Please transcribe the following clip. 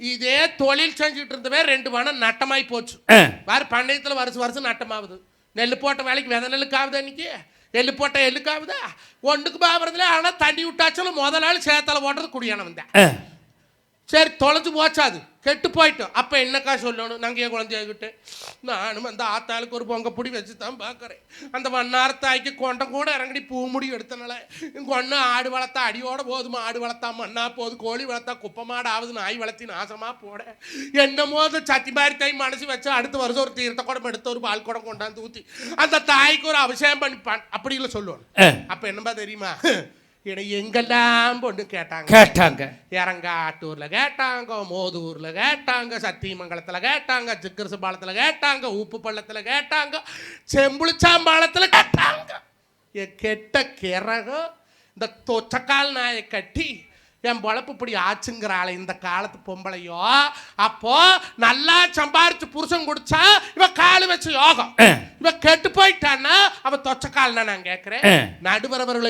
இதே தொழில் செஞ்சுட்டு இருந்தவே 2 வனம் நட்டமாய் போச்சு. வேற பண்ணையத்துல வருஷம் நட்டமாகுது. நெல்லு போட்ட வேலைக்கு வித நெல்லுக்காகுதா இன்னைக்கு? எள்ளு போட்ட எள்ளுக்காகுதா? ஒன்றுக்கு பாக்குறதுல. ஆனா தண்ணி விட்டாச்சாலும் முதல் நாள் சேத்தால போடுறது குடியான வந்தேன். சரி தொலைஞ்சு போச்சாது, கெட்டு போயிட்டோம். அப்போ என்னக்கா சொல்லணும்? நாங்கள் என் குழந்தையாகிட்டு நானும் அந்த ஆத்தாளுக்கு ஒரு பொங்க பொடி வச்சு தான் பார்க்குறேன். அந்த வண்ணாரத்தாய்க்கு கொண்டம் கூட இறங்கடி பூ முடி எடுத்தனால கொண்டு ஆடு வளர்த்தா அடியோட போதுமா, ஆடு வளர்த்தா மண்ணா போகுது, கோழி வளர்த்தா குப்பை மாடு ஆகுது, நாய் வளர்த்தி நாசமாக போட என்னமோ அந்த சத்தி மாதிரி தாய் மனசு வச்சு அடுத்த வருஷம் ஒரு தீர்த்த குடம் எடுத்து ஒரு பால் குடம் கொண்டாந்து ஊற்றி அந்த தாய்க்கு ஒரு அபிஷேகம் பண்ணிப்பான் அப்படிலாம் சொல்லுவான். அப்போ என்னப்பா தெரியுமா, எங்கெல்லாம் பொண்ணு கேட்டாங்க. இறங்காட்டூர்ல கேட்டாங்க, மோதூர்ல கேட்டாங்க, சத்தியமங்கலத்துல கேட்டாங்க, சிக்கரசுபாலத்துல கேட்டாங்க, உப்பு பள்ளத்துல கேட்டாங்க, செம்புளிச்சாம்பாளத்துல கேட்டாங்க. கெட்ட கிறகம் இந்த தொச்சக்கால் நாயை கட்டி என் பொழப்பு இப்படி ஆச்சுங்கிறாள் இந்த காலத்து பொம்பளையோ. அப்போ நல்லா சம்பாரிச்சு புருஷன் குடிச்சா இவ காலு வச்சு யோகம். இவ கெட்டு போயிட்டான்னா அவ தொச்சக்கால்னா நான் கேட்கிறேன். நடுவரவர்களை